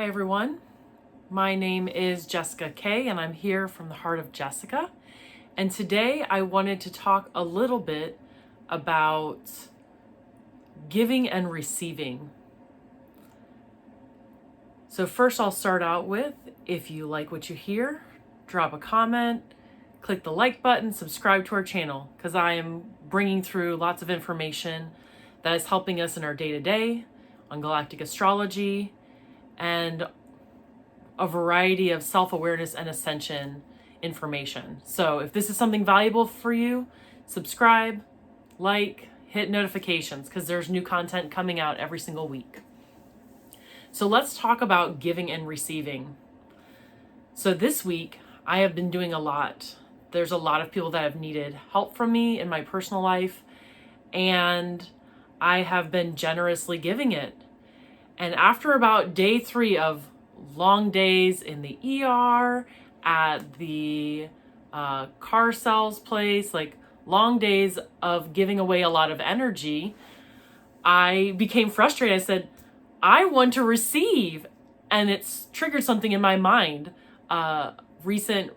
Hi everyone, my name is Jessica Kay and I'm here from the heart of Jessica. And today I wanted to talk a little bit about giving and receiving. So first I'll start out with, if you like what you hear, drop a comment, click the like button, subscribe to our channel, because I am bringing through lots of information that is helping us in our day-to-day on galactic astrology and a variety of self-awareness and ascension information. So if this is something valuable for you, subscribe, like, hit notifications, because there's new content coming out every single week. So let's talk about giving and receiving. So this week, I have been doing a lot. There's a lot of people that have needed help from me in my personal life, and I have been generously giving it. And after about day 3 of long days in the ER, at the car sales place, like long days of giving away a lot of energy, I became frustrated. I said, I want to receive. And it's triggered something in my mind. Recent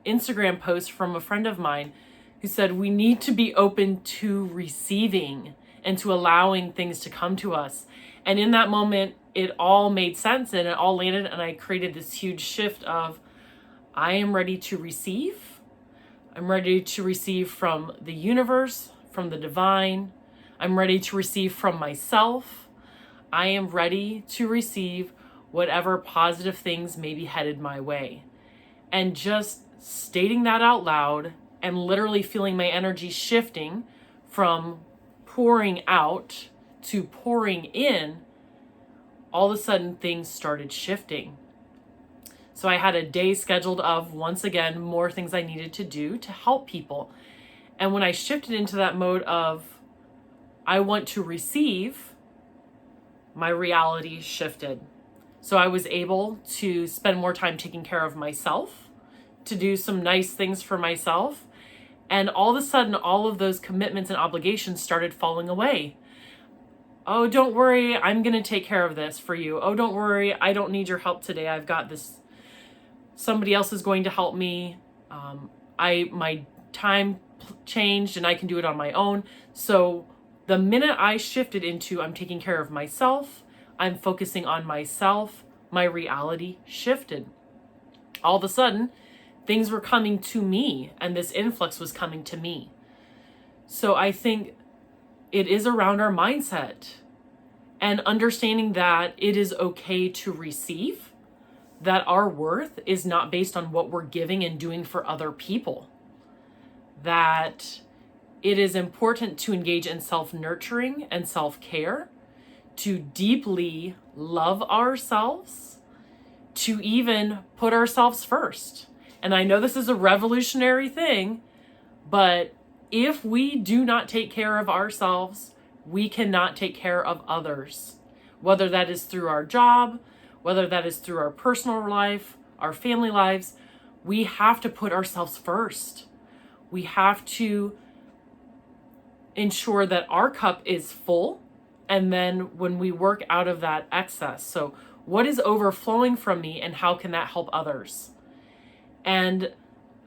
Instagram post from a friend of mine who said, we need to be open to receiving and to allowing things to come to us. And in that moment, it all made sense and it all landed, and I created this huge shift of, I am ready to receive. I'm ready to receive from the universe, from the divine. I'm ready to receive from myself. I am ready to receive whatever positive things may be headed my way. And just stating that out loud and literally feeling my energy shifting from pouring out to pouring in, all of a sudden things started shifting. So I had a day scheduled of, once again, more things I needed to do to help people. And when I shifted into that mode of, I want to receive, my reality shifted. So I was able to spend more time taking care of myself, to do some nice things for myself. And all of a sudden, all of those commitments and obligations started falling away. Oh, don't worry, I'm going to take care of this for you. Oh, don't worry, I don't need your help today. I've got this. Somebody else is going to help me. My time changed and I can do it on my own. So the minute I shifted into, I'm taking care of myself, I'm focusing on myself, my reality shifted. All of a sudden, things were coming to me and this influx was coming to me. So I think it is around our mindset and understanding that it is okay to receive, that our worth is not based on what we're giving and doing for other people, that it is important to engage in self-nurturing and self-care, to deeply love ourselves, to even put ourselves first. And I know this is a revolutionary thing, but if we do not take care of ourselves, we cannot take care of others, whether that is through our job, whether that is through our personal life, our family lives. We have to put ourselves first. We have to ensure that our cup is full, and then when we work out of that excess. So what is overflowing from me and how can that help others? And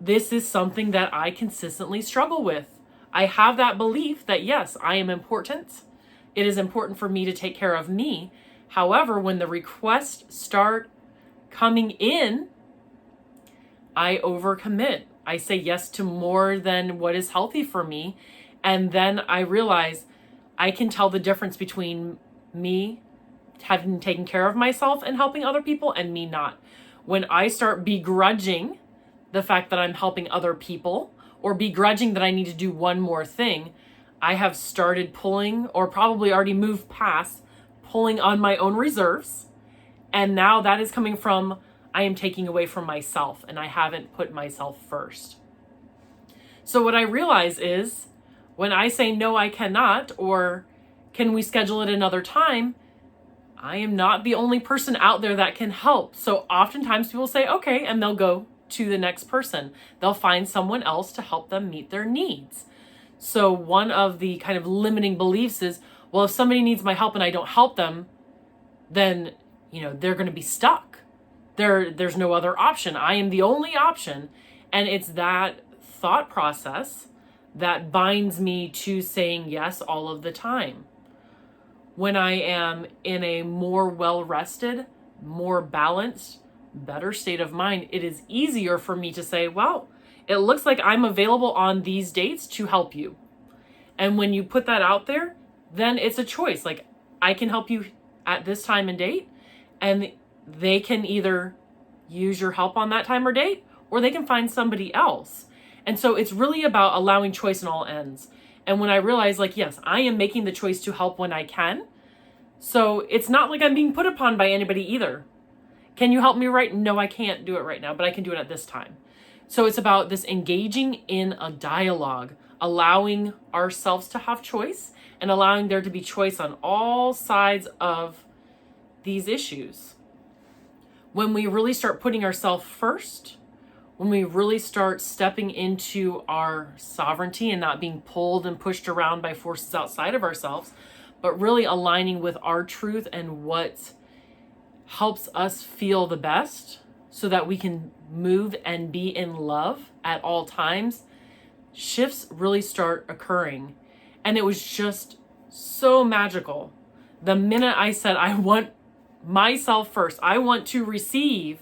this is something that I consistently struggle with. I have that belief that yes, I am important. It is important for me to take care of me. However, when the requests start coming in, I overcommit. I say yes to more than what is healthy for me. And then I realize I can tell the difference between me having taken care of myself and helping other people and me not. When I start begrudging the fact that I'm helping other people or begrudging that I need to do one more thing, I have started pulling, or probably already moved past pulling on my own reserves. And now that is coming from, I am taking away from myself and I haven't put myself first. So what I realize is when I say, no, I cannot, or can we schedule it another time? I am not the only person out there that can help. So oftentimes people say, okay, and they'll go to the next person. They'll find someone else to help them meet their needs. So one of the kind of limiting beliefs is, well, if somebody needs my help and I don't help them, then they're going to be stuck. There's no other option. I am the only option. And it's that thought process that binds me to saying yes all of the time. When I am in a more well-rested, more balanced, better state of mind, it is easier for me to say, well, it looks like I'm available on these dates to help you. And when you put that out there, then it's a choice. Like, I can help you at this time and date, and they can either use your help on that time or date, or they can find somebody else. And so it's really about allowing choice in all ends. And when I realize, like, yes, I am making the choice to help when I can. So it's not like I'm being put upon by anybody either. Can you help me right? No, I can't do it right now, but I can do it at this time. So it's about this engaging in a dialogue, allowing ourselves to have choice and allowing there to be choice on all sides of these issues. When we really start putting ourselves first, when we really start stepping into our sovereignty and not being pulled and pushed around by forces outside of ourselves, but really aligning with our truth and what helps us feel the best so that we can move and be in love at all times, shifts really start occurring. And it was just so magical. The minute I said, I want myself first, I want to receive,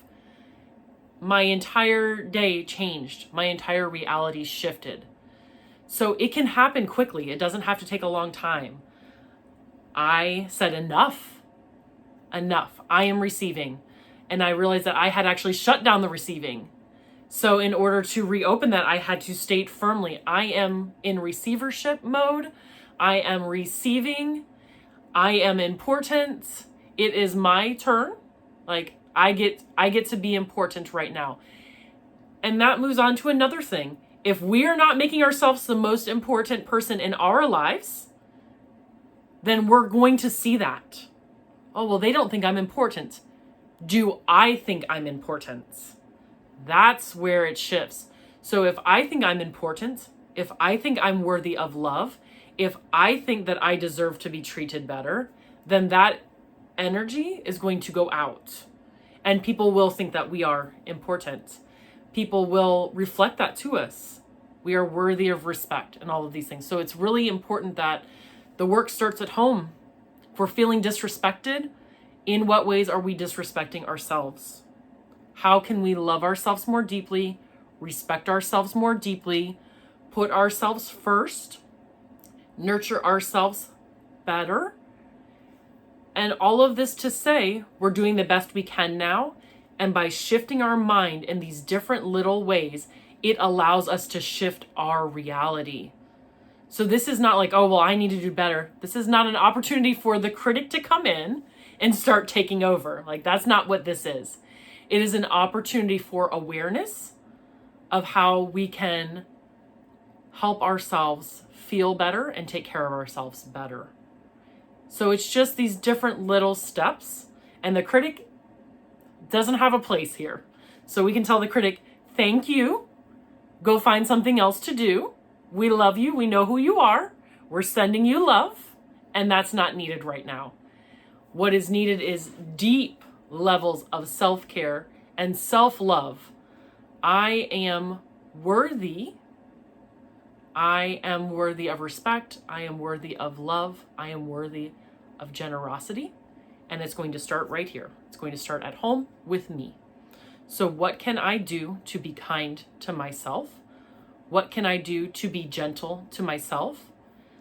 my entire day changed. My entire reality shifted. So it can happen quickly. It doesn't have to take a long time. I said, enough. I am receiving. And I realized that I had actually shut down the receiving. So in order to reopen that, I had to state firmly, I am in receivership mode. I am receiving. I am important. It is my turn. Like, I get to be important right now. And that moves on to another thing. If we are not making ourselves the most important person in our lives, then we're going to see that. Oh, well, they don't think I'm important. Do I think I'm important? That's where it shifts. So if I think I'm important, if I think I'm worthy of love, if I think that I deserve to be treated better, then that energy is going to go out. And people will think that we are important. People will reflect that to us. We are worthy of respect and all of these things. So it's really important that the work starts at home. If we're feeling disrespected, in what ways are we disrespecting ourselves? How can we love ourselves more deeply, respect ourselves more deeply, put ourselves first, nurture ourselves better? And all of this to say, we're doing the best we can now. And by shifting our mind in these different little ways, it allows us to shift our reality. So this is not like, oh, well, I need to do better. This is not an opportunity for the critic to come in and start taking over. Like, that's not what this is. It is an opportunity for awareness of how we can help ourselves feel better and take care of ourselves better. So it's just these different little steps, and the critic doesn't have a place here. So we can tell the critic, thank you, go find something else to do. We love you, we know who you are, we're sending you love, and that's not needed right now. What is needed is deep levels of self-care and self-love. I am worthy. I am worthy of respect. I am worthy of love. I am worthy of generosity. And it's going to start right here. It's going to start at home with me. So what can I do to be kind to myself? What can I do to be gentle to myself?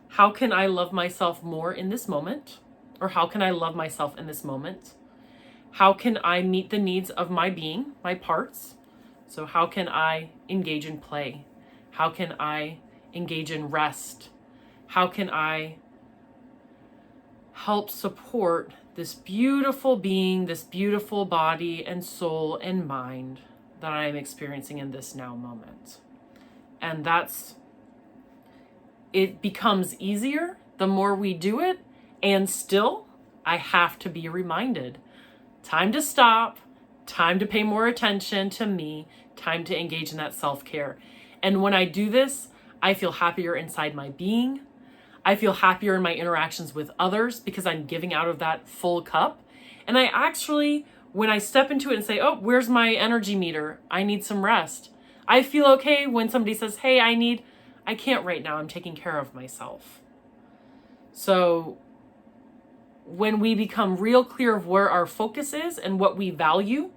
How can I love myself more in this moment? Or how can I love myself in this moment? How can I meet the needs of my being, my parts? So how can I engage in play? How can I engage in rest? How can I help support this beautiful being, this beautiful body and soul and mind that I am experiencing in this now moment? And it becomes easier the more we do it. And still, I have to be reminded, time to stop, time to pay more attention to me, time to engage in that self-care. And when I do this, I feel happier inside my being. I feel happier in my interactions with others because I'm giving out of that full cup. And I actually, when I step into it and say, oh, where's my energy meter? I need some rest. I feel okay when somebody says, hey, I can't right now. I'm taking care of myself. So when we become real clear of where our focus is and what we value,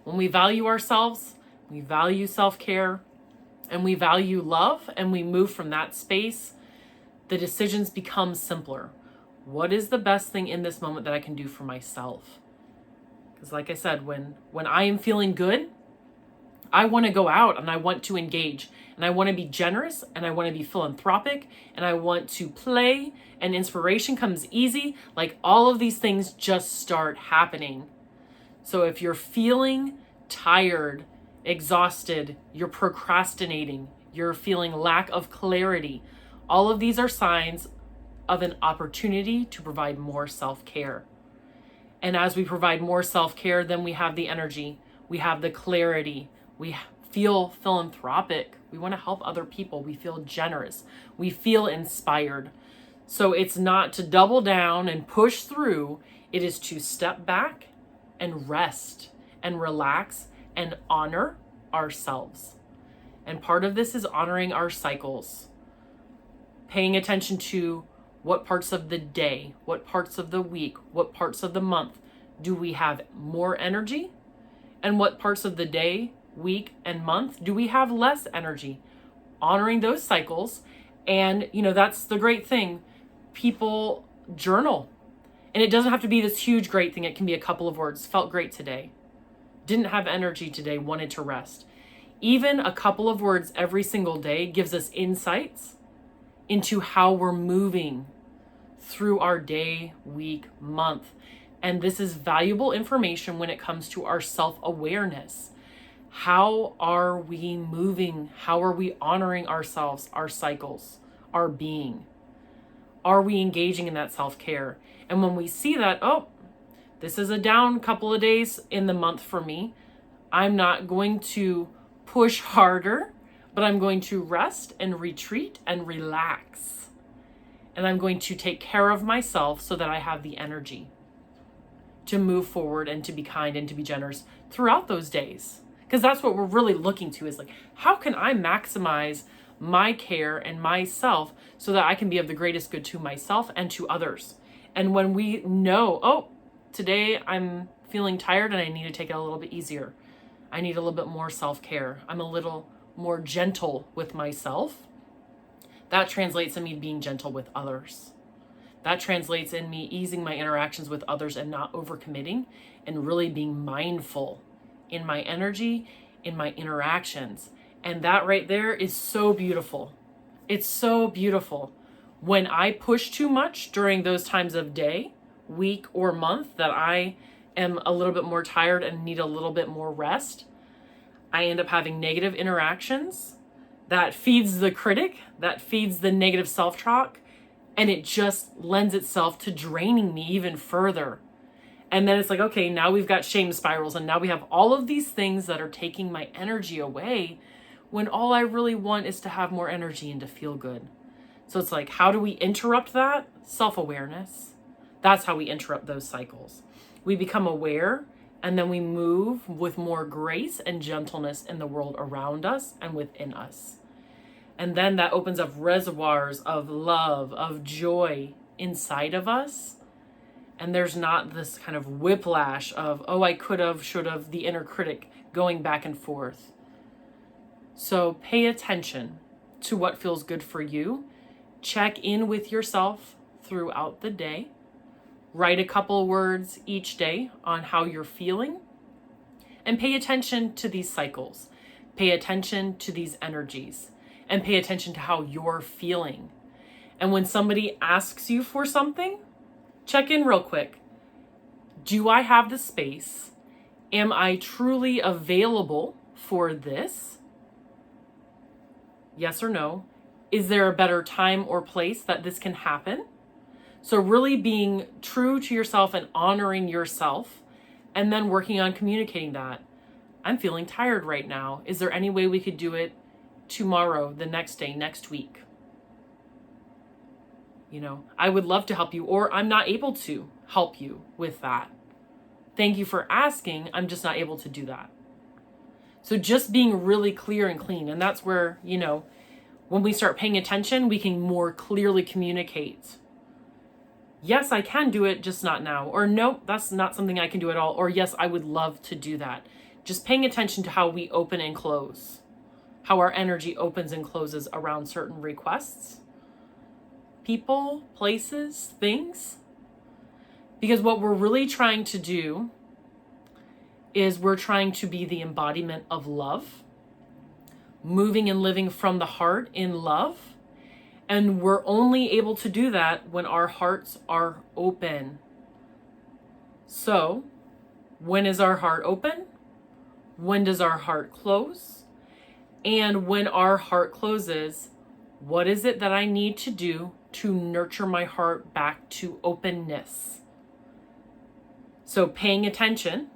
when we value ourselves, we value self-care, and we value love, and we move from that space, the decisions become simpler. What is the best thing in this moment that I can do for myself? Because like I said, when I am feeling good, I want to go out and I want to engage and I want to be generous and I want to be philanthropic and I want to play, and inspiration comes easy. Like all of these things just start happening. So if you're feeling tired, exhausted, you're procrastinating, you're feeling lack of clarity, all of these are signs of an opportunity to provide more self-care. And as we provide more self-care, then we have the energy, we have the clarity, we feel philanthropic, we want to help other people, we feel generous, we feel inspired. So it's not to double down and push through, it is to step back and rest and relax and honor ourselves. And part of this is honoring our cycles, paying attention to what parts of the day, what parts of the week, what parts of the month do we have more energy, and what parts of the day, week, and month do we have less energy. Honoring those cycles. And that's the great thing. People journal, and it doesn't have to be this huge great thing. It can be a couple of words. Felt great today, didn't have energy today, wanted to rest. Even a couple of words every single day gives us insights into how we're moving through our day, week, month. And this is valuable information when it comes to our self-awareness. How are we moving? How are we honoring ourselves, our cycles, our being? Are we engaging in that self-care? And when we see that, oh, this is a down couple of days in the month for me, I'm not going to push harder, but I'm going to rest and retreat and relax. And I'm going to take care of myself so that I have the energy to move forward and to be kind and to be generous throughout those days. Because that's what we're really looking to, is like, how can I maximize my care and myself so that I can be of the greatest good to myself and to others? And when we know, oh, today I'm feeling tired and I need to take it a little bit easier. I need a little bit more self-care. I'm a little more gentle with myself. That translates in me being gentle with others. That translates in me easing my interactions with others and not overcommitting, and really being mindful in my energy, in my interactions. And that right there is so beautiful. It's so beautiful. When I push too much during those times of day, week, or month that I am a little bit more tired and need a little bit more rest, I end up having negative interactions that feeds the critic, that feeds the negative self-talk, and it just lends itself to draining me even further. And then it's like, okay, now we've got shame spirals, and now we have all of these things that are taking my energy away, when all I really want is to have more energy and to feel good. So it's like, how do we interrupt that? Self-awareness. That's how we interrupt those cycles. We become aware, and then we move with more grace and gentleness in the world around us and within us. And then that opens up reservoirs of love, of joy inside of us. And there's not this kind of whiplash of, oh, I could have, should have, the inner critic going back and forth. So pay attention to what feels good for you. Check in with yourself throughout the day. Write a couple words each day on how you're feeling. And pay attention to these cycles. Pay attention to these energies. And pay attention to how you're feeling. And when somebody asks you for something, check in real quick. Do I have the space? Am I truly available for this? Yes or no? Is there a better time or place that this can happen? So really being true to yourself and honoring yourself, and then working on communicating that. I'm feeling tired right now. Is there any way we could do it tomorrow, the next day, next week? I would love to help you, or I'm not able to. help you with that. Thank you for asking. I'm just not able to do that. So just being really clear and clean. And that's where, when we start paying attention, we can more clearly communicate. Yes, I can do it, just not now. Or no, that's not something I can do at all. Or yes, I would love to do that. Just paying attention to how we open and close, how our energy opens and closes around certain requests, people, places, things. Because what we're really trying to do is we're trying to be the embodiment of love, moving and living from the heart in love. And we're only able to do that when our hearts are open. So, when is our heart open? When does our heart close? And when our heart closes, what is it that I need to do to nurture my heart back to openness? So, paying attention.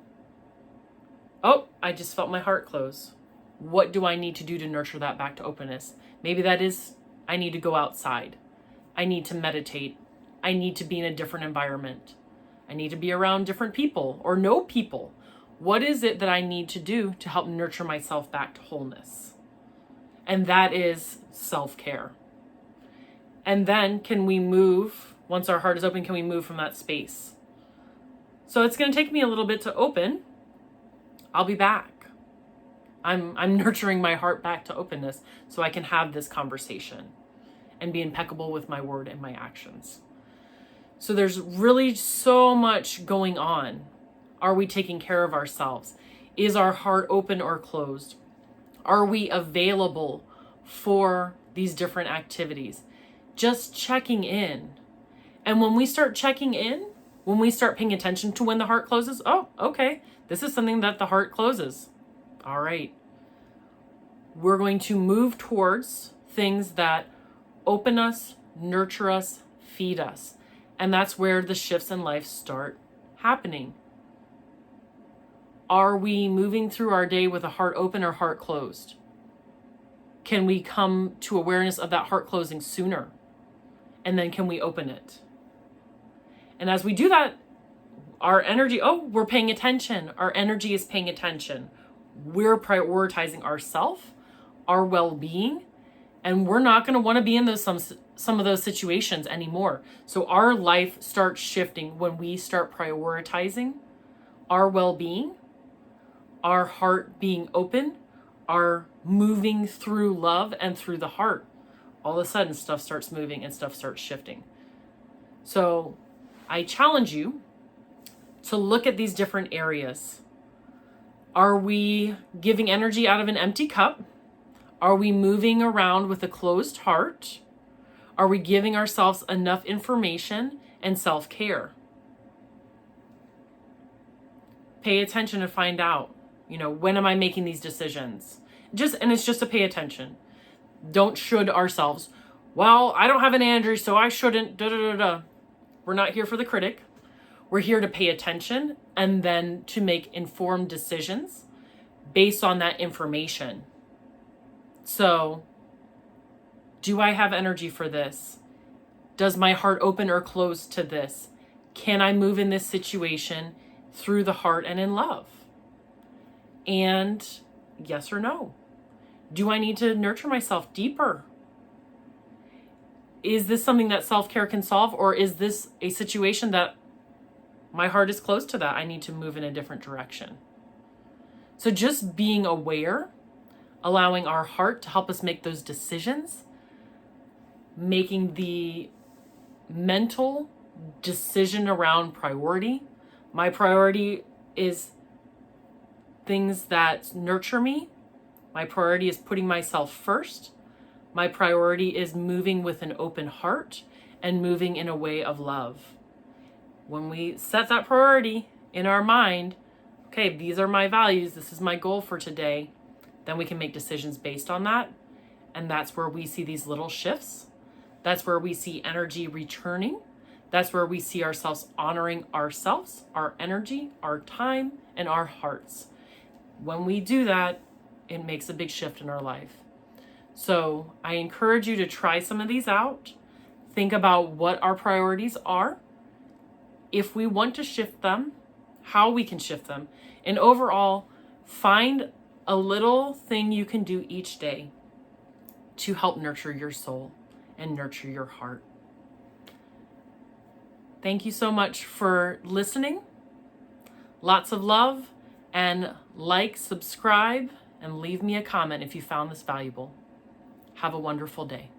Oh, I just felt my heart close. What do I need to do to nurture that back to openness? Maybe that is, I need to go outside. I need to meditate. I need to be in a different environment. I need to be around different people or know people. What is it that I need to do to help nurture myself back to wholeness? And that is self-care. And then can we move, once our heart is open, can we move from that space? So it's going to take me a little bit to open. I'll be back. I'm nurturing my heart back to openness so I can have this conversation and be impeccable with my word and my actions. So there's really so much going on. Are we taking care of ourselves? Is our heart open or closed? Are we available for these different activities? Just checking in. And when we start checking in, when we start paying attention to when the heart closes, oh, okay, this is something that the heart closes. All right. We're going to move towards things that open us, nurture us, feed us. And that's where the shifts in life start happening. Are we moving through our day with a heart open or heart closed? Can we come to awareness of that heart closing sooner? And then can we open it? And as we do that, our energy, we're paying attention. Our energy is paying attention. We're prioritizing ourselves, our well-being, and we're not going to want to be in those some of those situations anymore. So our life starts shifting when we start prioritizing our well-being, our heart being open, our moving through love and through the heart. All of a sudden, stuff starts moving and stuff starts shifting. So I challenge you to look at these different areas. Are we giving energy out of an empty cup? Are we moving around with a closed heart? Are we giving ourselves enough information and self-care? Pay attention to find out, when am I making these decisions? It's just to pay attention. Don't should ourselves. Well, I don't have an energy, so I shouldn't, We're not here for the critic. We're here to pay attention and then to make informed decisions based on that information. So, do I have energy for this? Does my heart open or close to this? Can I move in this situation through the heart and in love? And yes or no? Do I need to nurture myself deeper? Is this something that self-care can solve, or is this a situation that my heart is close to that? I need to move in a different direction. So just being aware, allowing our heart to help us make those decisions, making the mental decision around priority. My priority is things that nurture me. My priority is putting myself first. My priority is moving with an open heart and moving in a way of love. When we set that priority in our mind, okay, these are my values, this is my goal for today, then we can make decisions based on that. And that's where we see these little shifts. That's where we see energy returning. That's where we see ourselves honoring ourselves, our energy, our time, and our hearts. When we do that, it makes a big shift in our life. So I encourage you to try some of these out. Think about what our priorities are. if we want to shift them, how we can shift them, and overall, find a little thing you can do each day to help nurture your soul and nurture your heart. Thank you so much for listening. Lots of love, and like, subscribe, and leave me a comment if you found this valuable. Have a wonderful day.